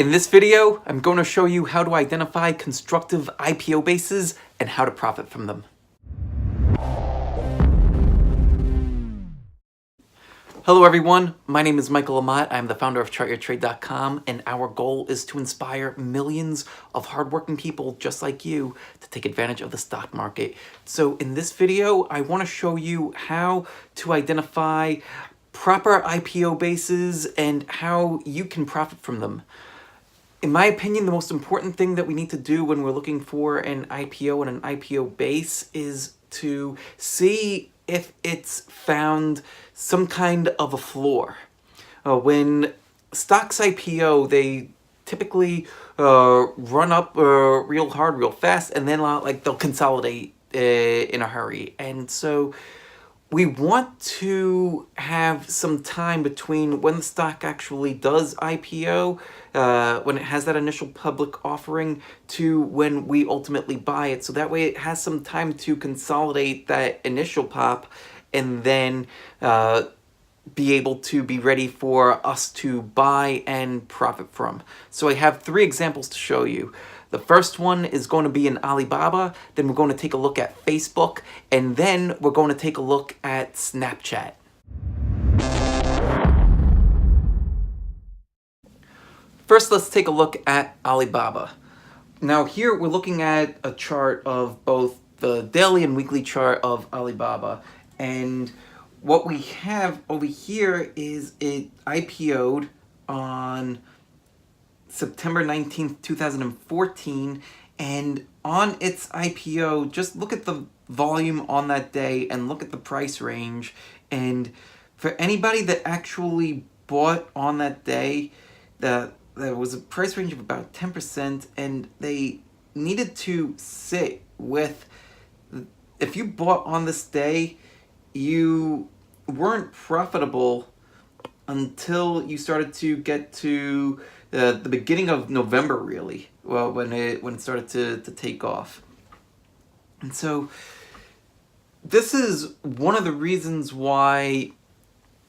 In this video, I'm going to show you how to identify constructive IPO bases and how to profit from them. Hello everyone, my name is Michael Amat. I'm the founder of ChartYourTrade.com, and our goal is to inspire millions of hardworking people just like you to take advantage of the stock market. So in this video, I want to show you how to identify proper IPO bases and how you can profit from them. In my opinion, the most important thing that we need to do when we're looking for an IPO and an IPO base is to see if it's found some kind of a floor. When stocks IPO, they typically run up real hard, real fast, and then they'll consolidate in a hurry. And so we want to have some time between when the stock actually does IPO, when it has that initial public offering, to when we ultimately buy it. So that way it has some time to consolidate that initial pop and then be able to be ready for us to buy and profit from. So I have 3 examples to show you. The first one is going to be in Alibaba, then we're going to take a look at Facebook, and then we're going to take a look at Snapchat. First, let's take a look at Alibaba. Now here we're looking at a chart of both the daily and weekly chart of Alibaba, and what we have over here is it IPO'd on September 19th, 2014, and on its IPO, just look at the volume on that day and look at the price range. And for anybody that actually bought on that day, there was a price range of about 10%, and they needed to sit with, if you bought on this day, you weren't profitable until you started to get to the beginning of November, really, well, when it started to take off. And so this is one of the reasons why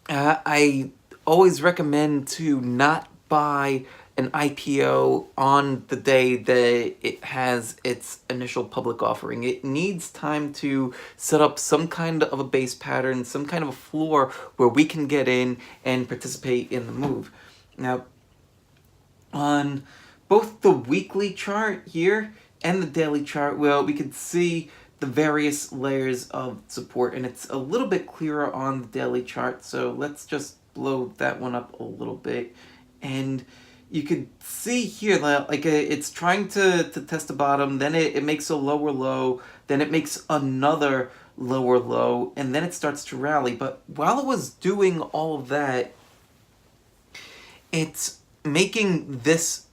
I always recommend to not buy an IPO on the day that it has its initial public offering. It needs time to set up some kind of a base pattern, some kind of a floor where we can get in and participate in the move. Now, on both the weekly chart here and the daily chart, well, we can see the various layers of support, and it's a little bit clearer on the daily chart, so let's just blow that one up a little bit. And you could see here that it's trying to test the bottom, then it makes a lower low, then it makes another lower low, and then it starts to rally. But while it was doing all of that, it's making these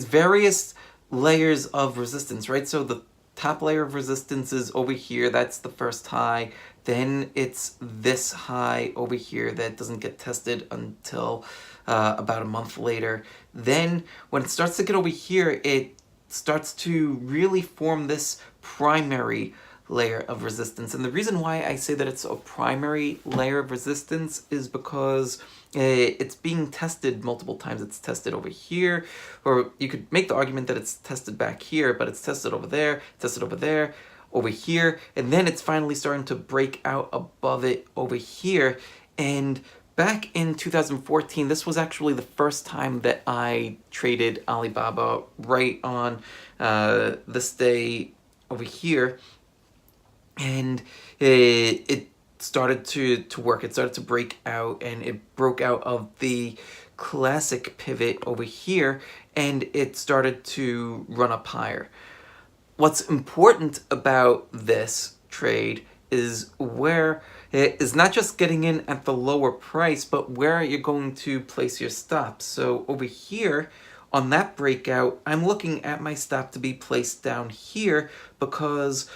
various layers of resistance, right? So the top layer of resistance is over here, that's the first high. Then it's this high over here that doesn't get tested until about a month later. Then when it starts to get over here, it starts to really form this primary layer of resistance. And the reason why I say that it's a primary layer of resistance is because it's being tested multiple times. It's tested over here, or you could make the argument that it's tested back here, but it's tested over there, tested over there, over here, and then it's finally starting to break out above it over here. And back in 2014, this was actually the first time that I traded Alibaba, right on this day over here. And it started to work. It started to break out, and it broke out of the classic pivot over here, and it started to run up higher. What's important about this trade is where it is not just getting in at the lower price, but where you're going to place your stops. So over here, on that breakout, I'm looking at my stop to be placed down here because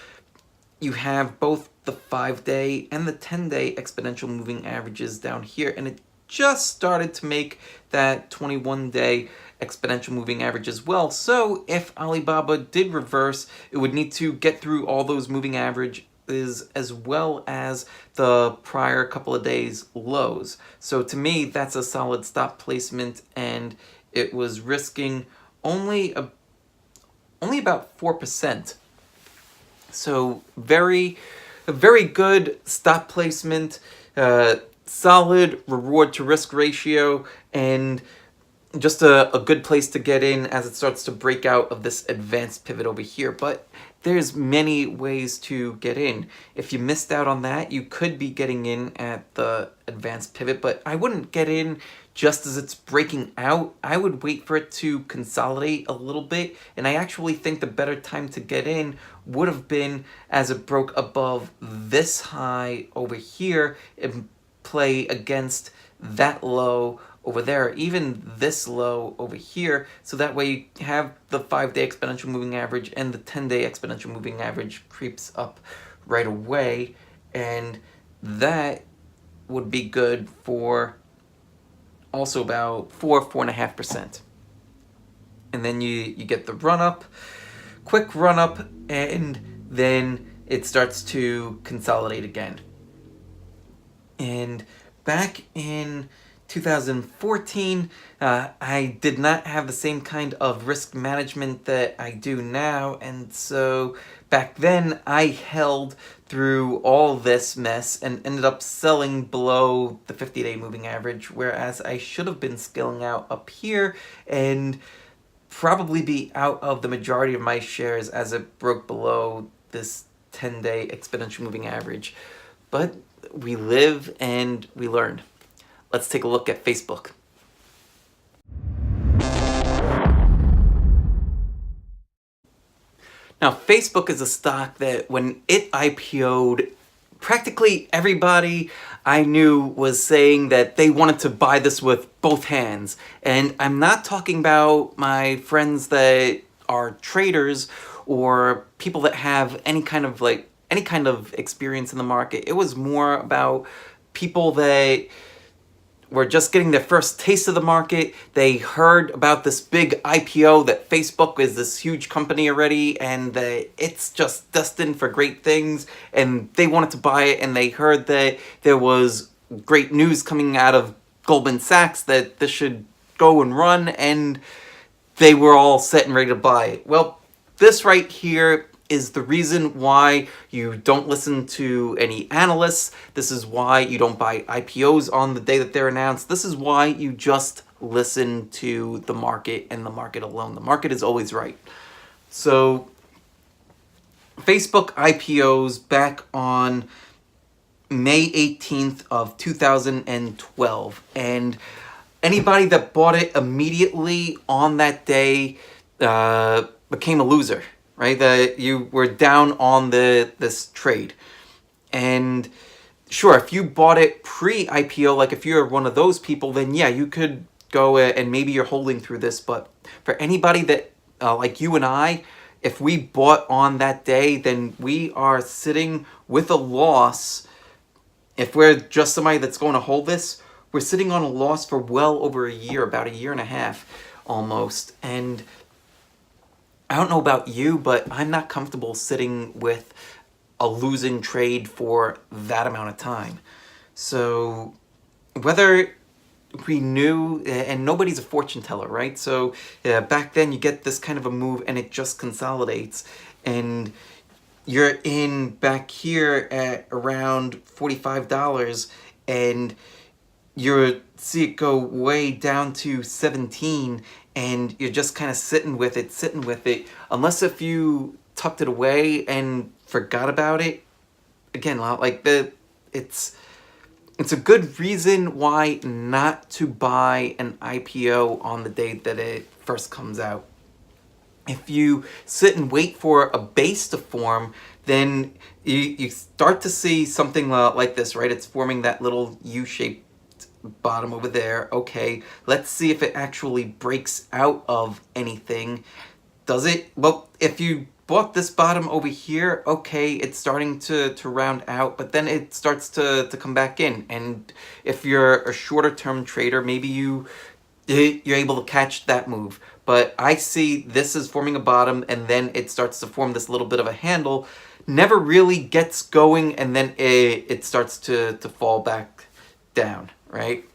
you have both the 5-day and the 10-day exponential moving averages down here, and it just started to make that 21-day exponential moving average as well. So if Alibaba did reverse, it would need to get through all those moving averages as well as the prior couple of days lows. So to me, that's a solid stop placement, and it was risking only about 4%. So a very good stop placement, solid reward to risk ratio, and just a good place to get in as it starts to break out of this advanced pivot over here. But there's many ways to get in. If you missed out on that, you could be getting in at the advanced pivot, but I wouldn't get in just as it's breaking out. I would wait for it to consolidate a little bit, and I actually think the better time to get in would have been as it broke above this high over here and play against that low over there, even this low over here, so that way you have the 5-day exponential moving average and the 10-day exponential moving average creeps up right away, and that would be good for also about 4.5%. And then you get the run-up, quick run-up, and then it starts to consolidate again. And back in 2014, I did not have the same kind of risk management that I do now, and so back then I held through all this mess and ended up selling below the 50-day moving average, whereas I should have been scaling out up here and probably be out of the majority of my shares as it broke below this 10-day exponential moving average. But we live and we learn. Let's take a look at Facebook. Now, Facebook is a stock that when it IPO'd, practically everybody I knew was saying that they wanted to buy this with both hands. And I'm not talking about my friends that are traders or people that have any kind of experience in the market. It was more about people that were just getting their first taste of the market. They heard about this big IPO, that Facebook is this huge company already and that it's just destined for great things, and they wanted to buy it, and they heard that there was great news coming out of Goldman Sachs that this should go and run, and they were all set and ready to buy it. Well, this right here is the reason why you don't listen to any analysts. This is why you don't buy IPOs on the day that they're announced. This is why you just listen to the market and the market alone. The market is always right. So Facebook IPOs back on May 18th of 2012. And anybody that bought it immediately on that day became a loser. Right, that you were down on this trade. And sure, if you bought it pre-IPO, like if you're one of those people, then yeah, you could go and maybe you're holding through this. But for anybody that, like you and I, if we bought on that day, then we are sitting with a loss. If we're just somebody that's going to hold this, we're sitting on a loss for well over a year, about a year and a half almost. And I don't know about you, but I'm not comfortable sitting with a losing trade for that amount of time. So whether we knew, and nobody's a fortune teller, right? So back then you get this kind of a move and it just consolidates, and you're in back here at around $45 and you see it go way down to 17, and you're just kind of sitting with it, unless if you tucked it away and forgot about it. Again, like it's a good reason why not to buy an IPO on the day that it first comes out. If you sit and wait for a base to form, then you start to see something like this, right? It's forming that little U-shaped bottom over there. Okay, let's see if it actually breaks out of anything. Does it? Well, if you bought this bottom over here, okay, it's starting to round out, but then it starts to come back in. And if you're a shorter term trader, maybe you're able to catch that move. But I see this is forming a bottom, and then it starts to form this little bit of a handle, never really gets going, and then it starts to fall back down, right?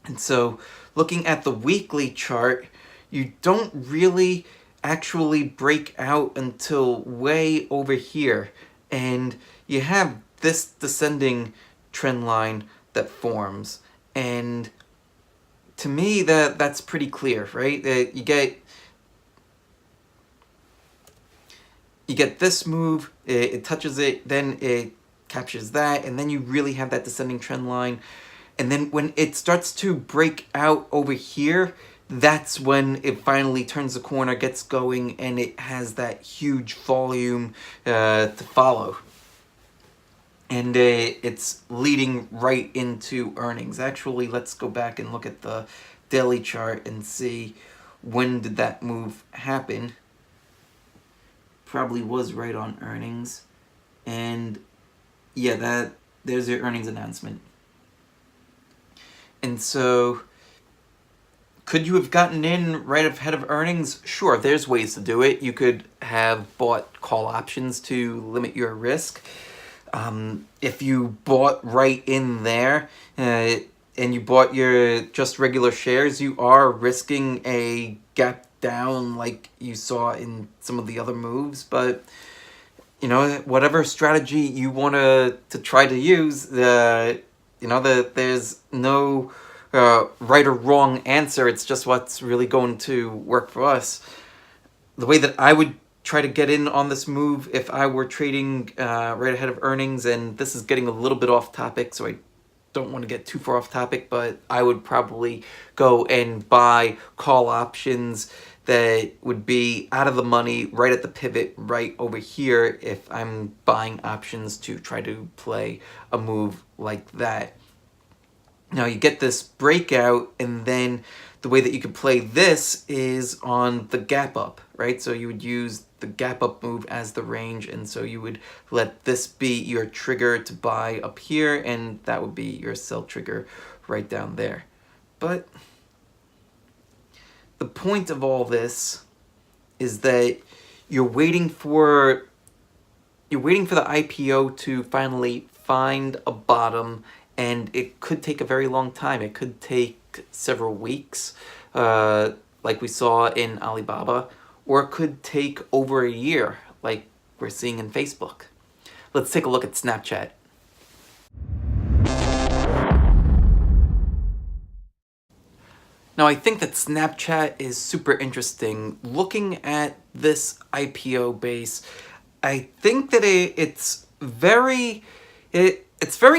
And so looking at the weekly chart, you don't really actually break out until way over here. And you have this descending trend line that forms. And to me, that's pretty clear, right? You get this move, it touches it, then it captures that, and then you really have that descending trend line. And then when it starts to break out over here, that's when it finally turns the corner, gets going, and it has that huge volume to follow. And it's leading right into earnings. Actually, let's go back and look at the daily chart and see when did that move happen. Probably was right on earnings. And yeah, there's your earnings announcement. And so, could you have gotten in right ahead of earnings? Sure, there's ways to do it. You could have bought call options to limit your risk. If you bought right in there and you bought your just regular shares, you are risking a gap down like you saw in some of the other moves. But whatever strategy you want to try to use, there's no right or wrong answer. It's just what's really going to work for us. The way that I would try to get in on this move if I were trading right ahead of earnings, and this is getting a little bit off topic, so I don't want to get too far off topic, but I would probably go and buy call options that would be out of the money right at the pivot right over here if I'm buying options to try to play a move like that. Now you get this breakout, and then the way that you could play this is on the gap up, right? So you would use the gap up move as the range, and so you would let this be your trigger to buy up here, and that would be your sell trigger right down there. But the point of all this is that you're waiting for the IPO to finally find a bottom, and it could take a very long time. It could take several weeks, like we saw in Alibaba, or it could take over a year, like we're seeing in Facebook. Let's take a look at Snapchat. Now, I think that Snapchat is super interesting. Looking at this IPO base, I think that it's very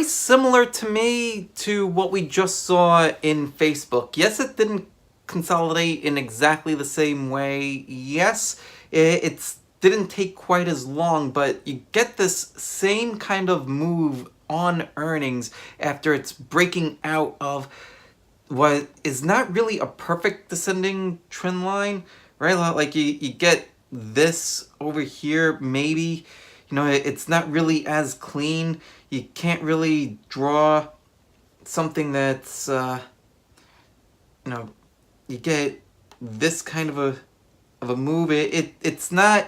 similar to me to what we just saw in Facebook. Yes, it didn't consolidate in exactly the same way. Yes, it didn't take quite as long, but you get this same kind of move on earnings after it's breaking out of what is not really a perfect descending trend line, right? Like you get this over here, maybe, it's not really as clean. You can't really draw something that's, you get this kind of a move. It's not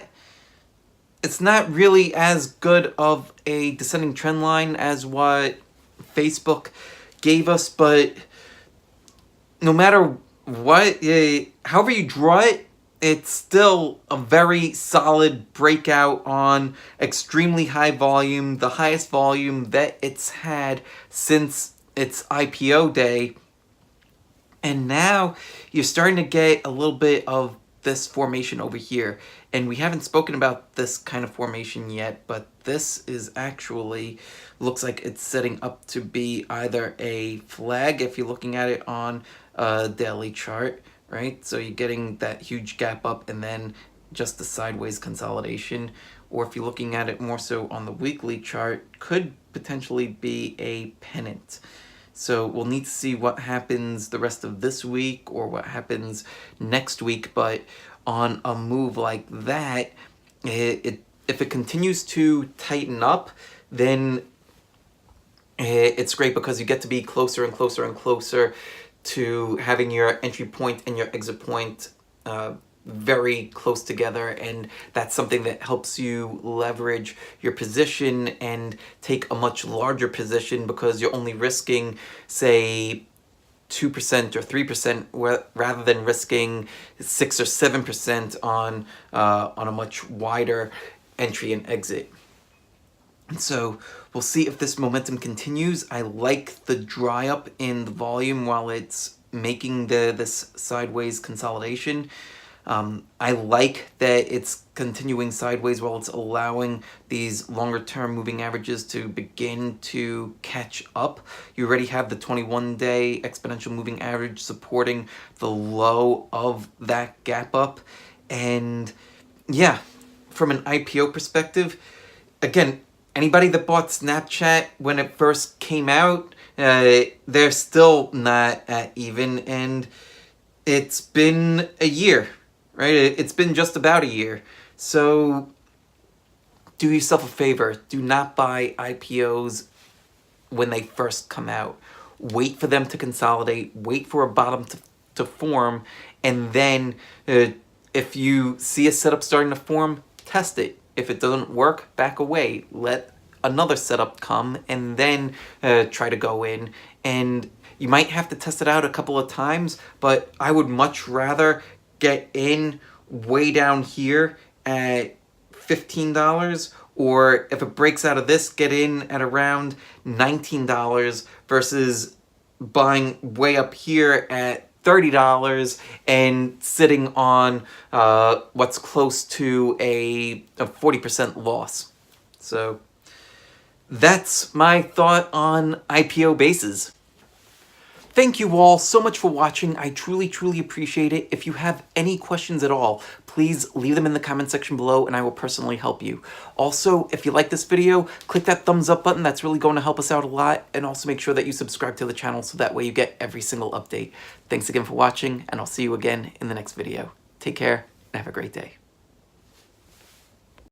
really as good of a descending trend line as what Facebook gave us, but no matter what, however you draw it, it's still a very solid breakout on extremely high volume, the highest volume that it's had since its IPO day. And now you're starting to get a little bit of this formation over here. And we haven't spoken about this kind of formation yet, but this is actually, looks like it's setting up to be either a flag if you're looking at it on a daily chart, right? So you're getting that huge gap up and then just the sideways consolidation. Or if you're looking at it more so on the weekly chart, could potentially be a pennant. So we'll need to see what happens the rest of this week or what happens next week. But on a move like that, if it continues to tighten up, then it's great because you get to be closer and closer and closer to having your entry point and your exit point very close together, and that's something that helps you leverage your position and take a much larger position because you're only risking, say, 2% or 3% rather than risking 6 or 7% on a much wider entry and exit. And so we'll see if this momentum continues. I like the dry up in the volume while it's making this sideways consolidation. I like that it's continuing sideways while it's allowing these longer term moving averages to begin to catch up. You already have the 21-day exponential moving average supporting the low of that gap up. And yeah, from an IPO perspective, again, anybody that bought Snapchat when it first came out, they're still not at even, and it's been a year. Right? It's been just about a year. So do yourself a favor. Do not buy IPOs when they first come out. Wait for them to consolidate. Wait for a bottom to form. And then if you see a setup starting to form, test it. If it doesn't work, back away. Let another setup come and then try to go in. And you might have to test it out a couple of times, but I would much rather get in way down here at $15, or if it breaks out of this, get in at around $19 versus buying way up here at $30 and sitting on what's close to a 40% loss. So that's my thought on IPO bases. Thank you all so much for watching. I truly, truly appreciate it. If you have any questions at all, please leave them in the comment section below and I will personally help you. Also, if you like this video, click that thumbs up button. That's really going to help us out a lot. And also make sure that you subscribe to the channel so that way you get every single update. Thanks again for watching, and I'll see you again in the next video. Take care and have a great day.